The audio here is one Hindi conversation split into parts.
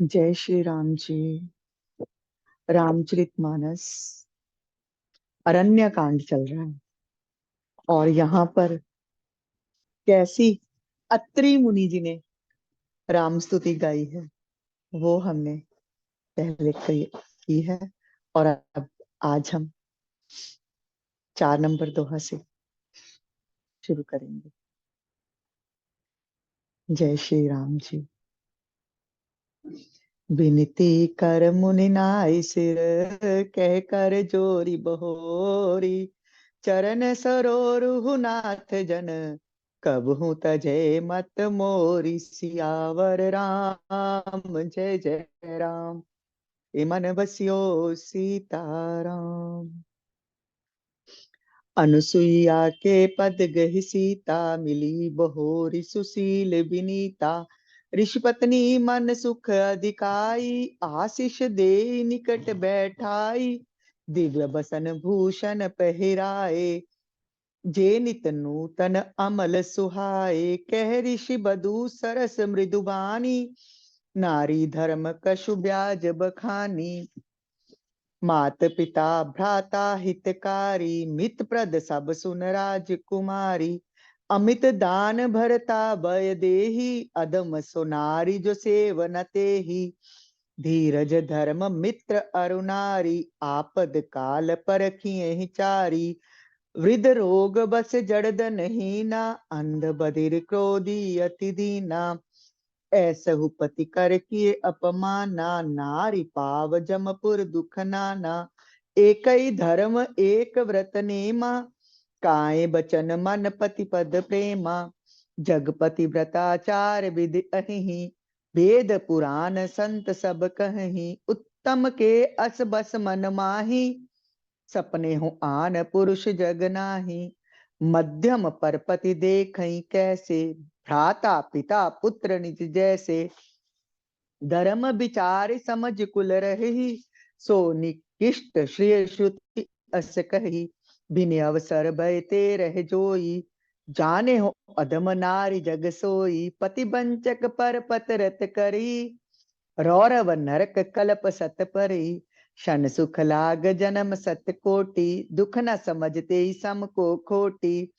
जय श्री राम जी। रामचरितमानस अरण्य कांड चल रहा है और यहाँ पर कैसी अत्रि मुनि जी ने राम स्तुति गाई है वो हमने पहले की है। और अब आज हम 4 नंबर दोहा से शुरू करेंगे। जय श्री राम जी। विनती कर मुनि नाई सिर, कह कर जोरी बहोरी। चरण सरोरु नाथ जन, कबहु तजै मत मोरी। सियावर राम जय जय राम, ए मन बसियो सीताराम। अनुसुईया के पद गहि सीता, मिली बहोरी सुशील बिनीता। ऋषि पत्नी मन सुख अधिकाई, आशीष दे निकट बैठाई। दिव्य बसन भूषण पहिराए, जे नित नूतन अमल सुहाए। कह ऋषि बधू सरस मृदु बानी, नारी धर्म कछु ब्याज बखानी। मात पिता भ्राता हितकारी, मित प्रद सब सुन राजकुमारी। अमित दान भरता भय देही, अदम सुनारी जो सेवन तेहि। धीरज धर्म मित्र अरुनारी, आपद काल परखिए चारी। वृद्ध रोग बस जड़दन हीना, अंध बधिर क्रोधी अति दीना। ऐसहु पति कर किए अपमाना, नारी पाव जमपुर दुख नाना। एक ही धर्म एक व्रत नेमा, काए बचन मन पति पद प्रेमा। जगपति व्रताचार विधि अहि, वेद पुराण संत सब कहि। उत्तम के अस बस मन माही, सपने हो आन पुरुष जग नाही। मध्यम पर पति देखई कैसे, भ्राता पिता पुत्र निज जैसे। धर्म विचार समझ कुल रही, सो निकृष्ट श्रेय श्रुति अस कही। बिन अवसर भयते रह जोई, जाने हो अधम नारी जग सोई। पति बंचक पर पत रत करी, रौरव नरक कल्प सत परी। शन सुख लाग जन्म सत कोटि, दुख न समझते सम को खोटी।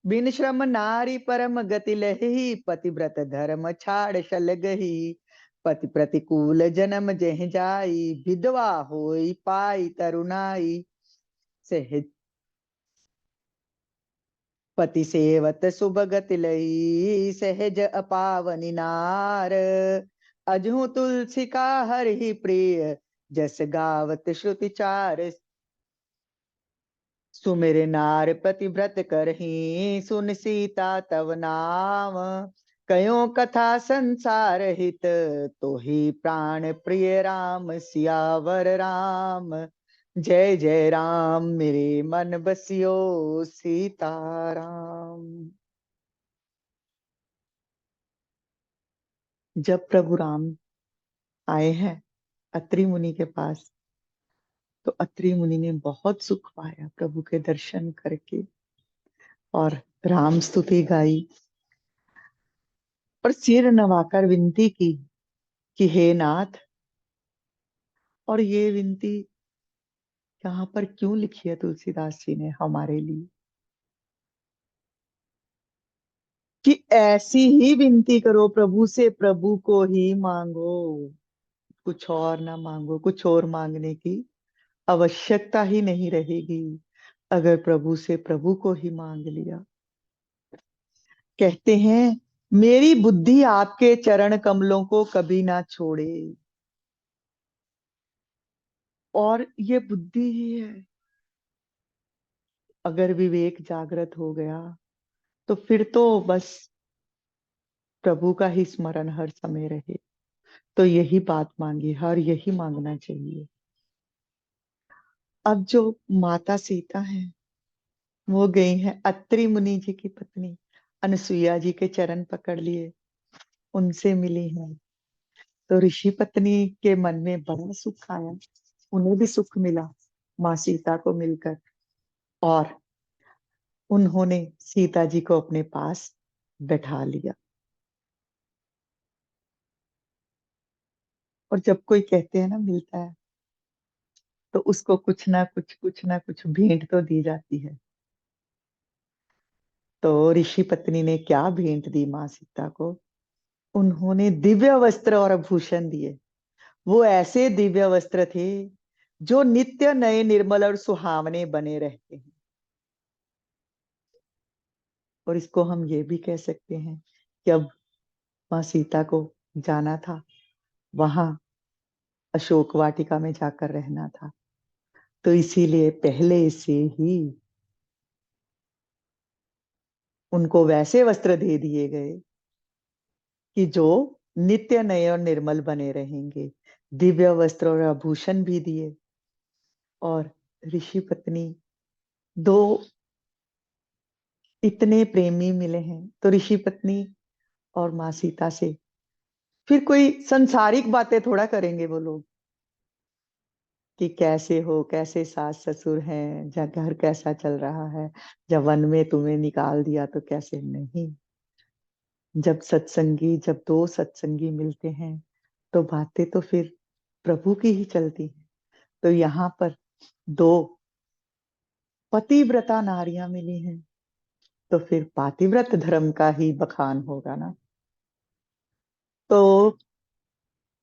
बिन श्रम नारी परम गति लही, पतिव्रत धर्म छाड़ शल गही। पति प्रतिकूल जन्म जह जाई, विधवा होई पाई तरुणाई। सहज पति सेवत सुभगति लई, सहज अपावनि नार। अजहू तुलसी का हर ही प्रिय, जस गावत श्रुति चार। सुमिर नार प्रतिव्रत करही, सुन सीता तव नाम। कयो कथा संसार हित, तो ही प्राण प्रिय राम। सियावर राम जय जय राम, मेरे मन बसियो सीताराम। जब प्रभु राम आए हैं अत्रि मुनि के पास, तो अत्रि मुनि ने बहुत सुख पाया प्रभु के दर्शन करके और राम स्तुति गाई और सिर नवाकर विनती की कि हे नाथ। और ये विनती यहाँ पर क्यों लिखी है तुलसीदास जी ने हमारे लिए, कि ऐसी ही विनती करो प्रभु से, प्रभु को ही मांगो। कुछ और ना मांगो, कुछ और मांगने की आवश्यकता ही नहीं रहेगी अगर प्रभु से प्रभु को ही मांग लिया। कहते हैं मेरी बुद्धि आपके चरण कमलों को कभी ना छोड़े। और ये बुद्धि ही है। अगर विवेक जागृत हो गया तो फिर तो बस प्रभु का ही स्मरण हर समय रहे। तो यही बात मांगी, हर यही मांगना चाहिए। अब जो माता सीता है वो गई है अत्रि मुनि जी की पत्नी अनसुईया जी के चरण पकड़ लिए, उनसे मिली हैं। तो ऋषि पत्नी के मन में बड़ा सुख आया, उन्हें भी सुख मिला माँ सीता को मिलकर। और उन्होंने सीता जी को अपने पास बैठा लिया। और जब कोई कहते हैं ना मिलता है, तो उसको कुछ ना कुछ भेंट तो दी जाती है। तो ऋषि पत्नी ने क्या भेंट दी माँ सीता को? उन्होंने दिव्य वस्त्र और आभूषण दिए। वो ऐसे दिव्य वस्त्र थे जो नित्य नए, निर्मल और सुहावने बने रहते हैं। और इसको हम ये भी कह सकते हैं कि अब माँ सीता को जाना था, वहां अशोक वाटिका में जाकर रहना था, तो इसीलिए पहले से ही उनको वैसे वस्त्र दे दिए गए कि जो नित्य नए और निर्मल बने रहेंगे। दिव्य वस्त्र और आभूषण भी दिए। और ऋषि पत्नी, दो इतने प्रेमी मिले हैं, तो ऋषि पत्नी और माँ सीता से फिर कोई संसारिक बातें थोड़ा करेंगे वो लोग, कि कैसे हो, कैसे सास ससुर हैं, या घर कैसा चल रहा है, जब वन में तुम्हें निकाल दिया तो कैसे। नहीं, जब दो सत्संगी मिलते हैं तो बातें तो फिर प्रभु की ही चलती हैं। तो यहाँ पर दो पतिव्रता नारियां मिली हैं, तो फिर पातिव्रत धर्म का ही बखान होगा ना। तो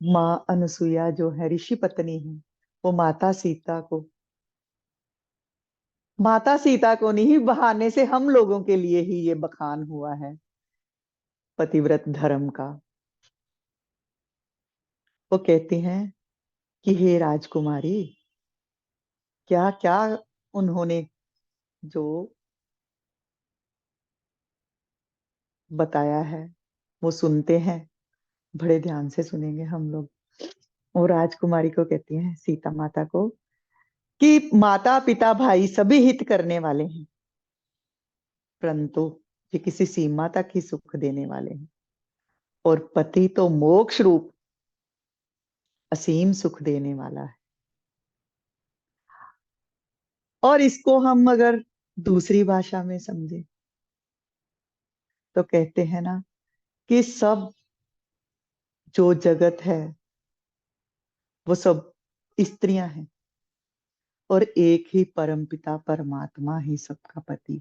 माँ अनुसुईया जो है ऋषि पत्नी है, वो माता सीता को नहीं, बहाने से हम लोगों के लिए ही ये बखान हुआ है पतिव्रत धर्म का। वो कहती हैं कि हे राजकुमारी, क्या क्या उन्होंने जो बताया है वो सुनते हैं, बड़े ध्यान से सुनेंगे हम लोग। वो राजकुमारी को कहती हैं, सीता माता को, कि माता पिता भाई सभी हित करने वाले हैं, परंतु ये किसी सीमा तक ही सुख देने वाले हैं। और पति तो मोक्ष रूप असीम सुख देने वाला है। और इसको हम अगर दूसरी भाषा में समझे, तो कहते हैं ना कि सब जो जगत है वो सब स्त्रियां हैं, और एक ही परमपिता परमात्मा ही सबका पति।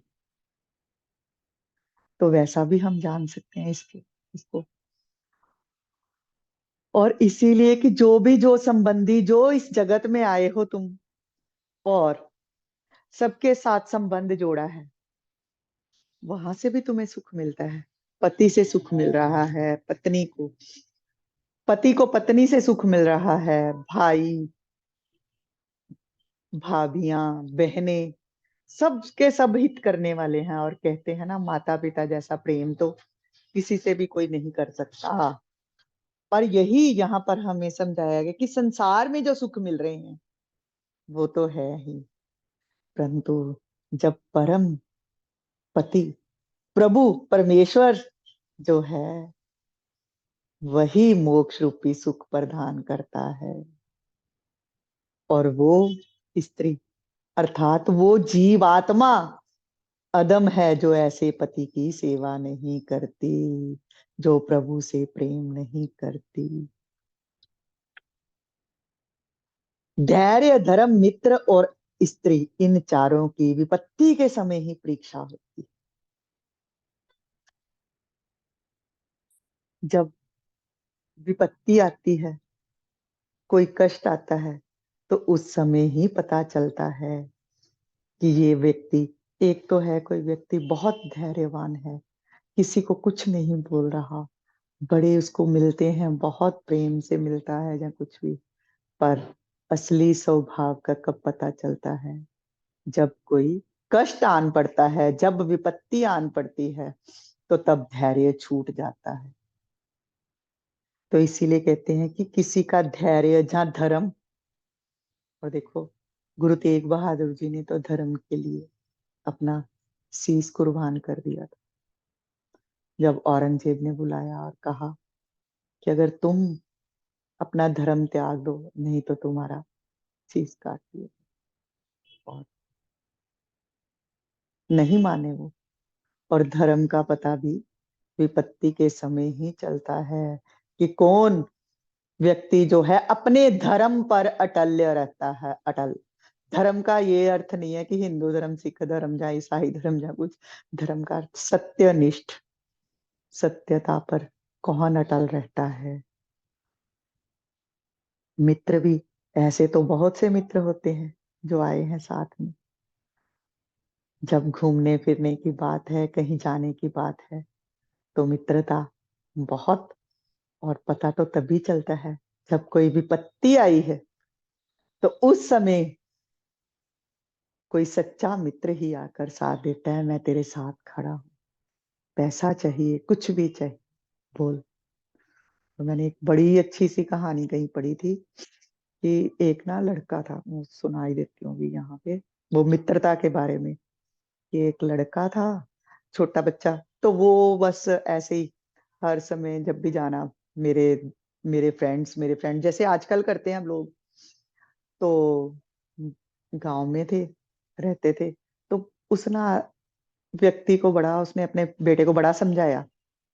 तो वैसा भी हम जान सकते हैं इसको। और इसीलिए कि जो संबंधी जो इस जगत में आए हो तुम, और सबके साथ संबंध जोड़ा है, वहां से भी तुम्हें सुख मिलता है। पति से सुख मिल रहा है, पति को पत्नी से सुख मिल रहा है, भाई भाभियां बहनें सबके सब हित करने वाले हैं। और कहते हैं ना, माता पिता जैसा प्रेम तो किसी से भी कोई नहीं कर सकता। पर यही यहाँ पर हमें समझाया गया कि संसार में जो सुख मिल रहे हैं वो तो है ही, परंतु जब परम पति प्रभु परमेश्वर जो है वही मोक्ष रूपी सुख प्रदान करता है, और वो स्त्री अर्थात वो जीवात्मा अदम है जो ऐसे पति की सेवा नहीं करती, जो प्रभु से प्रेम नहीं करती। धैर्य, धर्म, मित्र और स्त्री, इन चारों की विपत्ति के समय ही परीक्षा होती है। जब विपत्ति आती है, कोई कष्ट आता है, तो उस समय ही पता चलता है कि ये व्यक्ति, एक तो है कोई व्यक्ति बहुत धैर्यवान है, किसी को कुछ नहीं बोल रहा, बड़े उसको मिलते हैं, बहुत प्रेम से मिलता है या कुछ भी, पर असली स्वभाव का कब पता चलता है? जब कोई कष्ट आन पड़ता है, जब विपत्ति आन पड़ती है, तो तब धैर्य छूट जाता है। तो इसीलिए कहते हैं कि किसी का धैर्य जहाँ धर्म, और देखो गुरु तेग बहादुर जी ने तो धर्म के लिए अपना शीश कुर्बान कर दिया था, जब औरंगजेब ने बुलाया और कहा कि अगर तुम अपना धर्म त्याग दो, नहीं तो तुम्हारा शीश काट दिया। और नहीं माने वो। और धर्म का पता भी विपत्ति के समय ही चलता है, कि कौन व्यक्ति जो है अपने धर्म पर अटल्य रहता है, अटल। धर्म का ये अर्थ नहीं है कि हिंदू धर्म, सिख धर्म या ईसाई धर्म या कुछ। धर्म का अर्थ सत्यनिष्ठ, सत्यता पर कौन अटल रहता है। मित्र भी, ऐसे तो बहुत से मित्र होते हैं जो आए हैं साथ में। जब घूमने फिरने की बात है, कहीं जाने की बात है, तो मित्रता बहुत। और पता तो तभी चलता है जब कोई विपत्ति आई है, तो उस समय कोई सच्चा मित्र ही आकर साथ देता है। मैं तेरे साथ खड़ा हूँ, पैसा चाहिए, कुछ भी चाहिए, बोल। तो मैंने एक बड़ी अच्छी सी कहानी कहीं पढ़ी थी कि एक ना लड़का था, मैं सुनाई देती हूँ अभी यहाँ पे, वो मित्रता के बारे में। कि एक लड़का था, छोटा बच्चा, तो वो बस ऐसे ही हर समय जब भी जाना, मेरे मेरे फ्रेंड जैसे आजकल करते हैं हम लोग। तो गांव में थे, रहते थे। तो उस ना व्यक्ति को बड़ा, उसने अपने बेटे को बड़ा समझाया,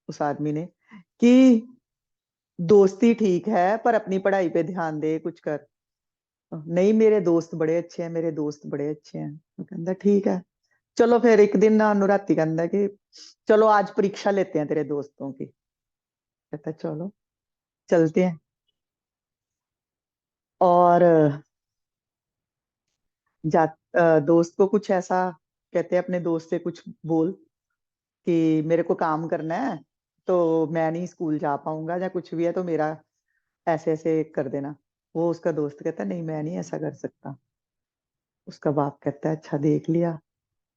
उस आदमी ने, कि दोस्ती ठीक है पर अपनी पढ़ाई पे ध्यान दे, कुछ कर। नहीं, मेरे दोस्त बड़े अच्छे हैं, मेरे दोस्त बड़े अच्छे हैं। वो कहता ठीक है। चलो फिर एक दिन ना अनुराती कहता कि चलो आज परीक्षा लेते हैं तेरे दोस्तों की। कहता चलो, चलते हैं। और दोस्त को कुछ ऐसा कहते हैं, अपने दोस्त से कुछ बोल कि मेरे को काम करना है, तो मैं नहीं स्कूल जा पाऊंगा, या कुछ भी है तो मेरा ऐसे ऐसे कर देना। वो उसका दोस्त कहता है नहीं, मैं नहीं ऐसा कर सकता। उसका बाप कहता है अच्छा, देख लिया।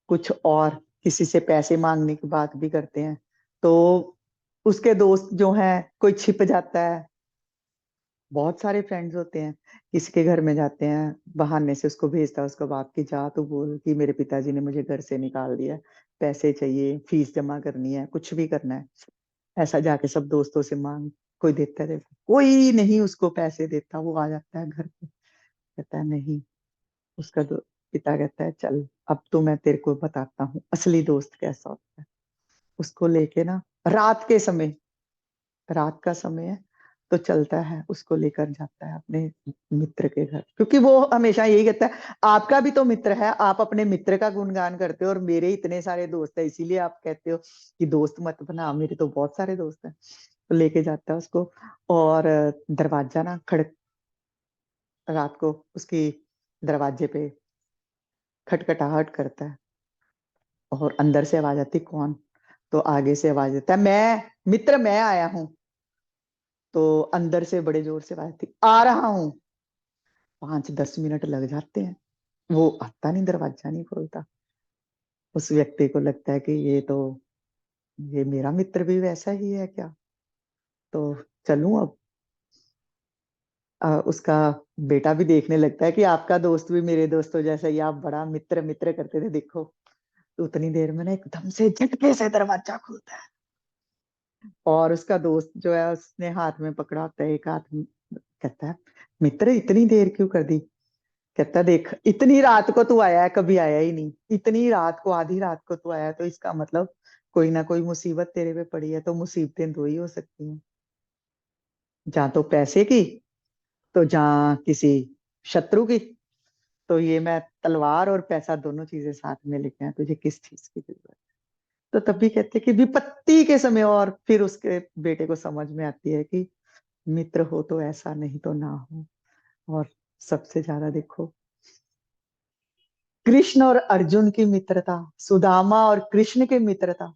कुछ और किसी से पैसे मांगने की बात भी करते हैं, तो उसके दोस्त जो हैं, कोई छिप जाता है। बहुत सारे फ्रेंड्स होते हैं, किसी के घर में जाते हैं, बहाने से उसको भेजता है उसका बाप की जा तो बोल कि मेरे पिताजी ने मुझे घर से निकाल दिया, पैसे चाहिए, फीस जमा करनी है, कुछ भी करना है। ऐसा जाके सब दोस्तों से मांग, कोई देता है देखो, कोई नहीं उसको पैसे देता। वो आ जाता है घर पे, कहता है नहीं। उसका पिता कहता है चल, अब तो मैं तेरे को बताता हूँ असली दोस्त कैसा होता है। उसको लेके ना, रात के समय, रात का समय है, तो चलता है, उसको लेकर जाता है अपने मित्र के घर, क्योंकि वो हमेशा यही कहता है आपका भी तो मित्र है, आप अपने मित्र का गुणगान करते हो, और मेरे इतने सारे दोस्त है, इसीलिए आप कहते हो कि दोस्त मत बना, मेरे तो बहुत सारे दोस्त हैं। तो लेके जाता है उसको, और दरवाजा ना खड़क, रात को उसकी दरवाजे पे खटखटाहट करता है, और अंदर से आवाज आती कौन। तो आगे से आवाज देता है मैं, मित्र मैं आया हूं। तो अंदर से बड़े जोर से आवाज आती आ रहा हूं। 5-10 मिनट लग जाते हैं, वो आता नहीं, दरवाजा नहीं खोलता। उस व्यक्ति को लगता है कि ये मेरा मित्र भी वैसा ही है क्या, तो चलूं अब। उसका बेटा भी देखने लगता है कि आपका दोस्त भी मेरे दोस्तों जैसा ही, आप बड़ा मित्र मित्र करते थे, देखो। तो उतनी देर में ना एकदम से झटके से दरवाजा खुलता है, और उसका दोस्त जो है उसने हाथ में पकड़ा होता है एक हाथ में। कहता है मित्र इतनी देर क्यों कर दी। कहता देख, इतनी रात को तू आया है, कभी आया ही नहीं, इतनी रात को, आधी रात को तू आया है, तो इसका मतलब कोई ना कोई मुसीबत तेरे पे पड़ी है। तो मुसीबतें दो ही हो सकती हैं, जहाँ तो पैसे की, तो जहाँ किसी शत्रु की। तो ये मैं तलवार और पैसा दोनों चीजें साथ में लेके आया, तुझे किस चीज की जरूरत है। तो तभी कहते हैं कि विपत्ति के समय, और फिर उसके बेटे को समझ में आती है कि मित्र हो तो ऐसा, नहीं तो ना हो। और सबसे ज्यादा देखो, कृष्ण और अर्जुन की मित्रता, सुदामा और कृष्ण की मित्रता,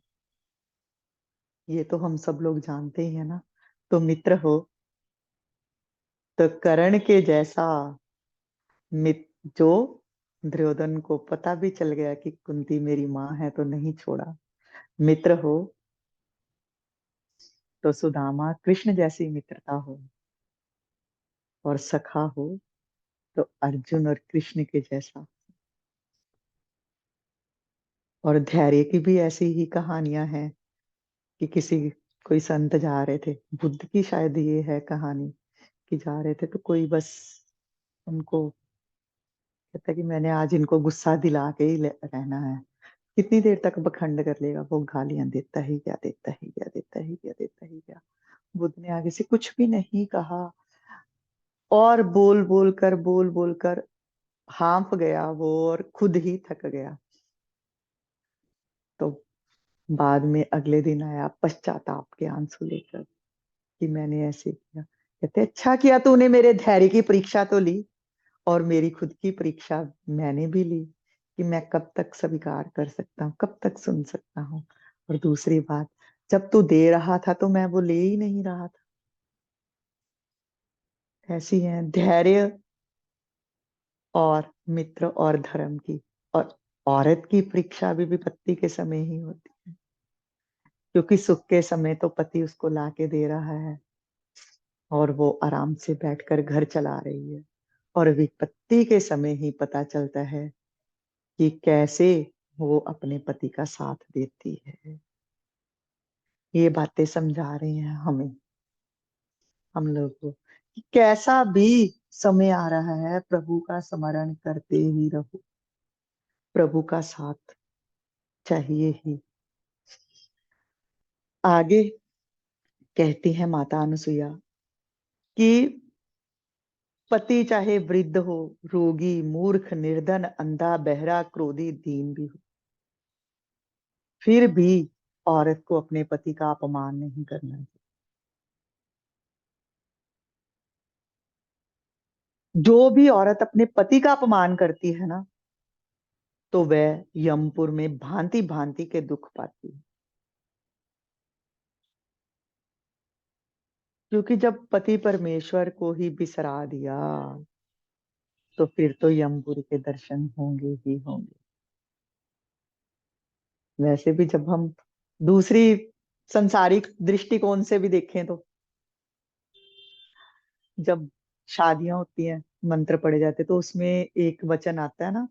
ये तो हम सब लोग जानते ही है ना। तो मित्र हो तो कर्ण के जैसा मित्र, जो दुर्योधन को पता भी चल गया कि कुंती मेरी माँ है तो नहीं छोड़ा। मित्र हो तो सुदामा कृष्ण जैसी मित्रता हो, और सखा हो तो अर्जुन और कृष्ण के जैसा। और धैर्य की भी ऐसी ही कहानियां हैं कि किसी, कोई संत जा रहे थे, बुद्ध की शायद ये है कहानी, कि जा रहे थे तो कोई बस उनको कहता कि मैंने आज इनको गुस्सा दिला के ही रहना है। कितनी देर तक बखंड कर लेगा, वो गालियां देता ही क्या, देता ही क्या, देता ही क्या, देता ही क्या। बुद्ध ने आगे से कुछ भी नहीं कहा, और बोल बोल कर हाँफ गया वो और खुद ही थक गया। तो बाद में अगले दिन आया पश्चाताप के आंसू लेकर कि मैंने ऐसे किया। कहते अच्छा किया तूने मेरे धैर्य की परीक्षा तो ली, और मेरी खुद की परीक्षा मैंने भी ली कि मैं कब तक स्वीकार कर सकता हूँ, कब तक सुन सकता हूँ। और दूसरी बात, जब तू दे रहा था तो मैं वो ले ही नहीं रहा था। ऐसी है धैर्य और मित्र और धर्म की। और औरत की परीक्षा भी विपत्ति के समय ही होती है, क्योंकि सुख के समय तो पति उसको लाके दे रहा है और वो आराम से बैठकर घर चला रही है, और विपत्ति के समय ही पता चलता है कि कैसे वो अपने पति का साथ देती है। ये बातें समझा रही हैं हमें, हम लोग को, कि कैसा भी समय आ रहा है प्रभु का स्मरण करते ही रहो, प्रभु का साथ चाहिए ही। आगे कहती है माता अनुसुईया कि पति चाहे वृद्ध हो, रोगी, मूर्ख, निर्धन, अंधा, बहरा, क्रोधी, दीन भी हो, फिर भी औरत को अपने पति का अपमान नहीं करना चाहिए। जो भी औरत अपने पति का अपमान करती है ना, तो वह यमपुर में भांति भांति के दुख पाती है। क्योंकि जब पति परमेश्वर को ही बिसरा दिया, तो फिर तो यमपुरी के दर्शन होंगे ही होंगे। वैसे भी जब हम दूसरी संसारिक दृष्टिकोण से भी देखें, तो जब शादियां होती हैं, मंत्र पढ़े जाते, तो उसमें एक वचन आता है ना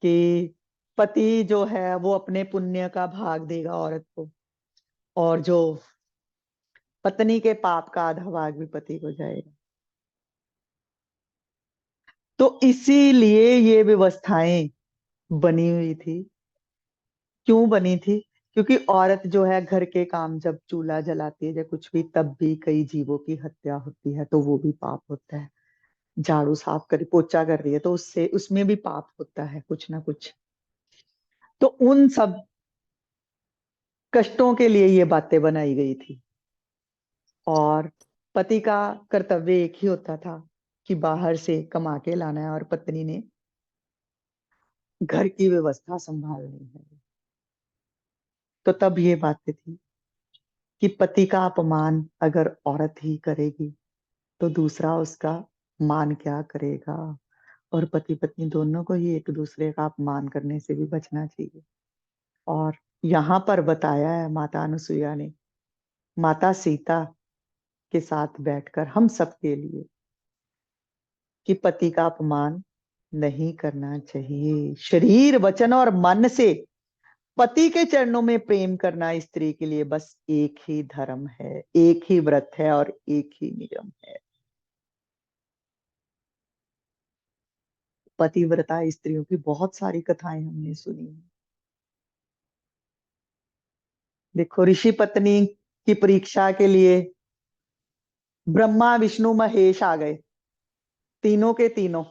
कि पति जो है वो अपने पुण्य का भाग देगा औरत को, और जो पत्नी के पाप का आधा भाग भी पति को जाएगा। तो इसीलिए ये व्यवस्थाएं बनी हुई थी। क्यों बनी थी? क्योंकि औरत जो है घर के काम, जब चूल्हा जलाती है या कुछ भी, तब भी कई जीवों की हत्या होती है, तो वो भी पाप होता है। झाड़ू साफ कर, पोछा कर रही है, तो उससे उसमें भी पाप होता है कुछ ना कुछ। तो उन सब कष्टों के लिए ये बातें बनाई गई थी। और पति का कर्तव्य एक ही होता था कि बाहर से कमा के लाना है, और पत्नी ने घर की व्यवस्था संभालनी है। तो तब ये बातें थी कि पति का अपमान अगर औरत ही करेगी, तो दूसरा उसका मान क्या करेगा। और पति पत्नी दोनों को ही एक दूसरे का अपमान करने से भी बचना चाहिए। और यहाँ पर बताया है माता अनुसुईया ने माता सीता के साथ बैठकर हम सबके लिए, कि पति का अपमान नहीं करना चाहिए। शरीर, वचन और मन से पति के चरणों में प्रेम करना स्त्री के लिए बस एक ही धर्म है, एक ही व्रत है और एक ही नियम है। पतिव्रता स्त्रियों की बहुत सारी कथाएं हमने सुनी हैं। देखो, ऋषि पत्नी की परीक्षा के लिए ब्रह्मा, विष्णु, महेश आ गए, तीनों के तीनों,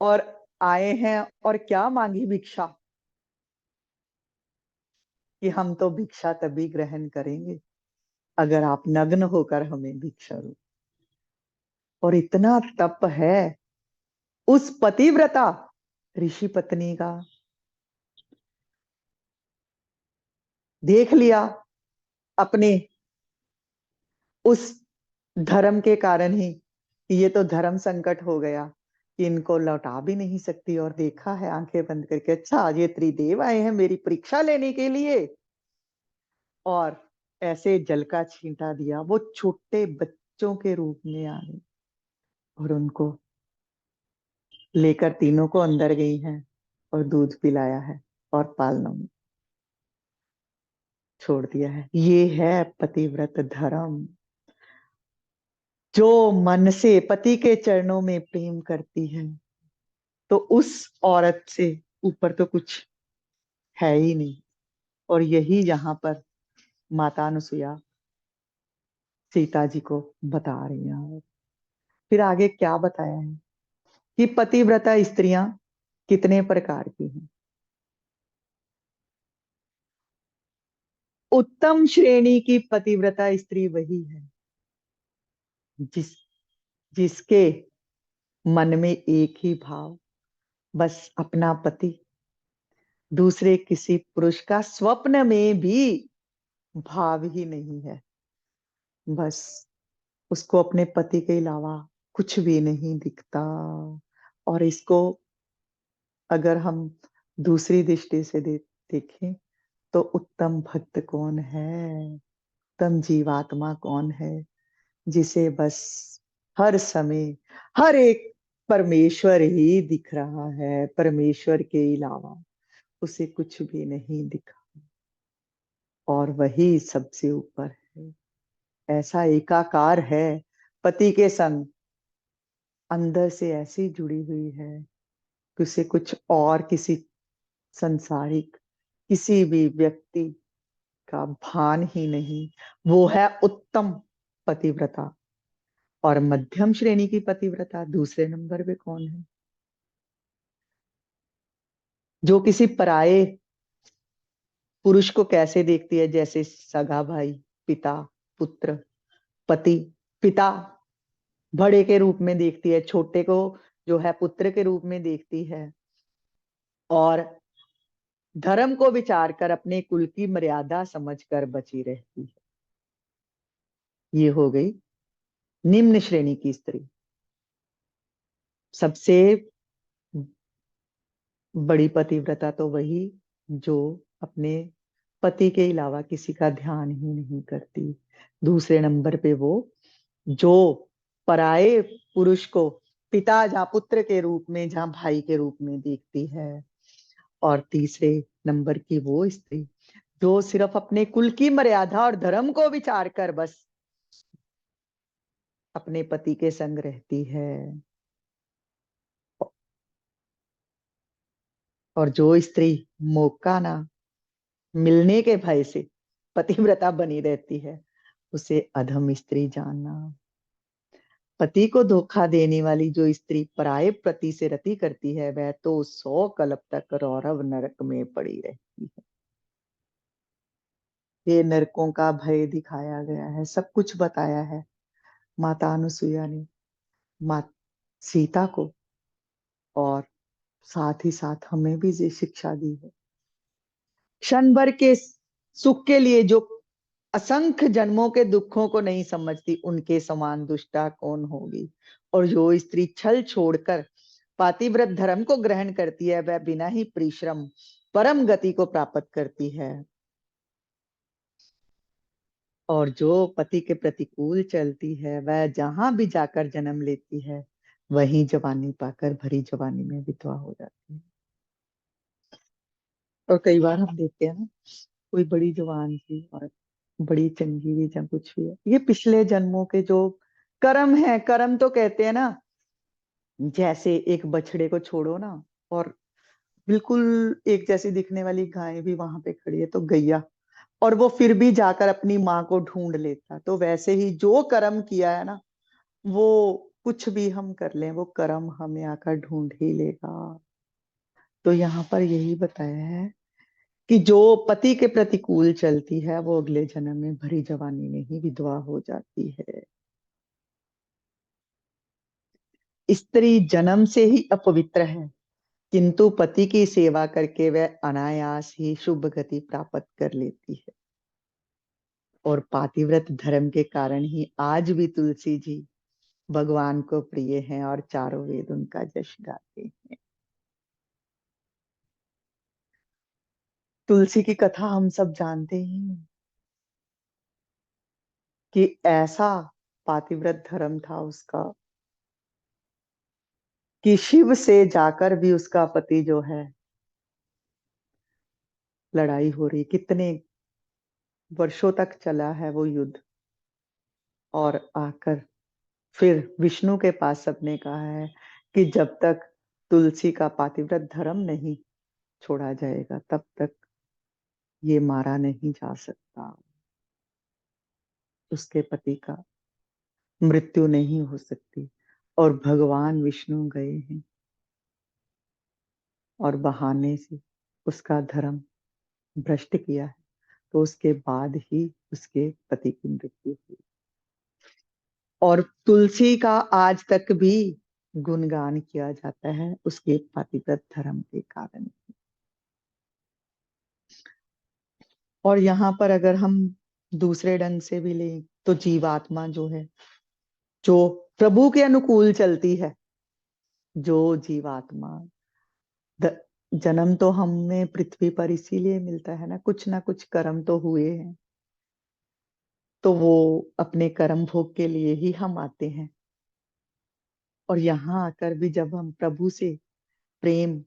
और आए हैं और क्या मांगी भिक्षा, कि हम तो भिक्षा तभी ग्रहण करेंगे अगर आप नग्न होकर हमें भिक्षा दो। और इतना तप है उस पतिव्रता ऋषि पत्नी का। देख लिया अपने उस धर्म के कारण ही कि ये तो धर्म संकट हो गया, कि इनको लौटा भी नहीं सकती, और देखा है आंखें बंद करके, अच्छा ये त्रिदेव आए हैं मेरी परीक्षा लेने के लिए। और ऐसे जल का छींटा दिया, वो छोटे बच्चों के रूप में आ गए, और उनको लेकर तीनों को अंदर गई हैं, और दूध पिलाया है, और पालना में छोड़ दिया है। ये है पतिव्रत धर्म। जो मन से पति के चरणों में प्रेम करती है, तो उस औरत से ऊपर तो कुछ है ही नहीं। और यही यहाँ पर माता अनुसुईया सीता जी को बता रही हैं। फिर आगे क्या बताया है कि पतिव्रता स्त्रियां कितने प्रकार की हैं। उत्तम श्रेणी की पतिव्रता स्त्री वही है जिस जिसके मन में एक ही भाव, बस अपना पति, दूसरे किसी पुरुष का स्वप्न में भी भाव ही नहीं है। बस उसको अपने पति के अलावा कुछ भी नहीं दिखता। और इसको अगर हम दूसरी दृष्टि से देखें तो उत्तम भक्त कौन है, उत्तम जीवात्मा कौन है, जिसे बस हर समय हर एक परमेश्वर ही दिख रहा है, परमेश्वर के अलावा उसे कुछ भी नहीं दिखा, और वही सबसे ऊपर है। ऐसा एकाकार है, पति के संग अंदर से ऐसी जुड़ी हुई है कि उसे कुछ और किसी संसारिक किसी भी व्यक्ति का भान ही नहीं। वो है उत्तम पतिव्रता। और मध्यम श्रेणी की पतिव्रता दूसरे नंबर पे कौन है? जो किसी पराये पुरुष को कैसे देखती है, जैसे सगा भाई, पिता, पुत्र, पति। पिता बड़े के रूप में देखती है, छोटे को जो है पुत्र के रूप में देखती है, और धर्म को विचार कर अपने कुल की मर्यादा समझकर बची रहती है। ये हो गई निम्न श्रेणी की स्त्री। सबसे बड़ी पतिव्रता तो वही जो अपने पति के अलावा किसी का ध्यान ही नहीं करती। दूसरे नंबर पे वो जो पराये पुरुष को पिता जहाँ पुत्र के रूप में, जहाँ भाई के रूप में देखती है। और तीसरे नंबर की वो स्त्री जो सिर्फ अपने कुल की मर्यादा और धर्म को विचार कर बस अपने पति के संग रहती है। और जो स्त्री मौका ना मिलने के भय से पतिव्रता बनी रहती है, उसे अधम स्त्री जानना। पति को धोखा देने वाली जो स्त्री पराये पति से रति करती है, वह तो 100 कल्प तक रौरव नरक में पड़ी रहती है। ये नरकों का भय दिखाया गया है, सब कुछ बताया है माता अनुसुईया ने माँ सीता को, और साथ ही साथ हमें भी ये शिक्षा दी है। क्षण भर के सुख के लिए जो असंख्य जन्मों के दुखों को नहीं समझती, उनके समान दुष्टा कौन होगी। और जो स्त्री छल छोड़कर पातिव्रत धर्म को ग्रहण करती है, वह बिना ही परिश्रम परम गति को प्राप्त करती है। और जो पति के प्रतिकूल चलती है, वह जहां भी जाकर जन्म लेती है, वहीं जवानी पाकर भरी जवानी में विधवा हो जाती है। और कई बार हम देखते हैं ना, कोई बड़ी जवान सी और बड़ी चंगी भी या कुछ भी है, ये पिछले जन्मों के जो कर्म है, कर्म तो कहते हैं ना। जैसे एक बछड़े को छोड़ो ना, और बिल्कुल एक जैसी दिखने वाली गाय भी वहां पे खड़ी है, तो गैया, और वो फिर भी जाकर अपनी माँ को ढूंढ लेता। तो वैसे ही जो कर्म किया है ना, वो कुछ भी हम कर लें, वो कर्म हमें आकर ढूंढ ही लेगा। तो यहाँ पर यही बताया है कि जो पति के प्रतिकूल चलती है, वो अगले जन्म में भरी जवानी में ही विधवा हो जाती है। स्त्री जन्म से ही अपवित्र है, किंतु पति की सेवा करके वह अनायास ही शुभ गति प्राप्त कर लेती है। और पातिव्रत धर्म के कारण ही आज भी तुलसी जी भगवान को प्रिय हैं और चारों वेद उनका जश गाते हैं। तुलसी की कथा हम सब जानते ही हैं कि ऐसा पातिव्रत धर्म था उसका कि शिव से जाकर भी उसका पति जो है, लड़ाई हो रही, कितने वर्षों तक चला है वो युद्ध, और आकर फिर विष्णु के पास सबने कहा है कि जब तक तुलसी का पातिव्रत धर्म नहीं छोड़ा जाएगा, तब तक ये मारा नहीं जा सकता, उसके पति का मृत्यु नहीं हो सकती। और भगवान विष्णु गए हैं और बहाने से उसका धर्म भ्रष्ट किया है, तो उसके बाद ही उसके पति की मृत्यु हुई। और तुलसी का आज तक भी गुणगान किया जाता है उसके पतिव्रत धर्म के कारण। और यहाँ पर अगर हम दूसरे ढंग से भी लें तो जीवात्मा जो है, जो प्रभु के अनुकूल चलती है, जो जीवात्मा जन्म तो हमें पृथ्वी पर इसीलिए मिलता है ना कुछ कर्म तो हुए हैं, तो वो अपने कर्म भोग के लिए ही हम आते हैं। और यहाँ आकर भी जब हम प्रभु से प्रेम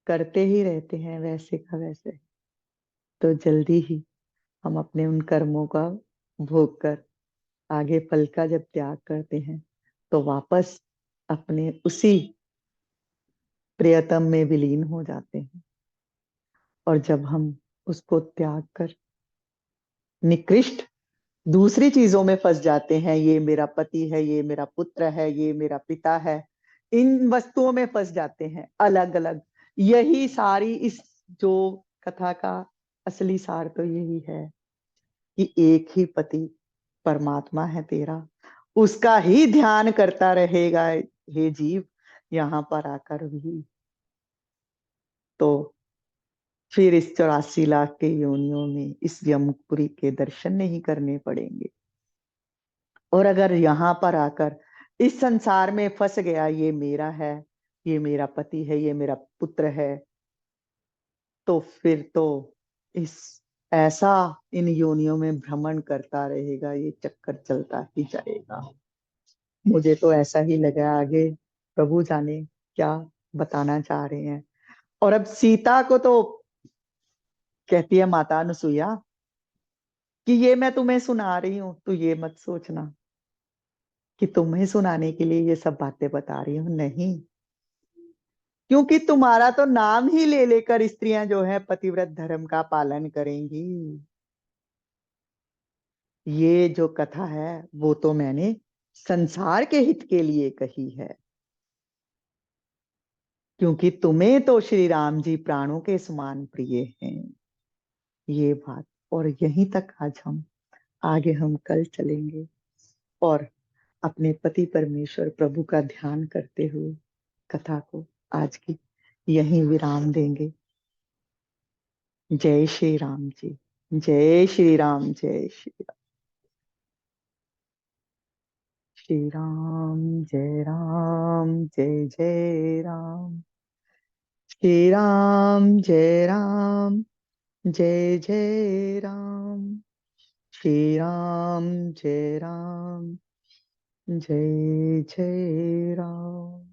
करते ही रहते हैं वैसे का वैसे, तो जल्दी ही हम अपने उन कर्मों का भोग कर आगे फल का जब त्याग करते हैं, तो वापस अपने उसी प्रियतम में विलीन हो जाते हैं। और जब हम उसको त्याग कर निकृष्ट दूसरी चीजों में फंस जाते हैं, ये मेरा पति है, ये मेरा पुत्र है, ये मेरा पिता है, इन वस्तुओं में फंस जाते हैं अलग अलग। यही सारी इस जो कथा का असली सार तो यही है कि एक ही पति परमात्मा है तेरा, उसका ही ध्यान करता रहेगा हे जीव यहाँ पर आकर भी। तो फिर इस 84 लाख के योनियों में इस यमपुरी के दर्शन नहीं करने पड़ेंगे। और अगर यहाँ पर आकर इस संसार में फंस गया, ये मेरा है, ये मेरा पति है, ये मेरा पुत्र है, तो फिर तो इस ऐसा इन योनियों में भ्रमण करता रहेगा, ये चक्कर चलता ही जाएगा। मुझे तो ऐसा ही लगा, आगे प्रभु जाने क्या बताना चाह रहे हैं। और अब सीता को तो कहती है माता अनुसुईया कि ये मैं तुम्हें सुना रही हूं, तो ये मत सोचना कि तुम्हें सुनाने के लिए ये सब बातें बता रही हूं, नहीं। क्योंकि तुम्हारा तो नाम ही ले लेकर स्त्रियां जो है पतिव्रत धर्म का पालन करेंगी। ये जो कथा है वो तो मैंने संसार के हित के लिए कही है, क्योंकि तुम्हें तो श्री राम जी प्राणों के समान प्रिय हैं, ये बात। और यहीं तक आज हम, आगे हम कल चलेंगे और अपने पति परमेश्वर प्रभु का ध्यान करते हुए कथा को आज की यहीं विराम देंगे। जय श्री राम जी। जय श्री राम। जय श्री राम। श्री राम जय राम जय जय राम। श्री राम जय राम जय जय राम। श्री राम जय राम जय जय राम।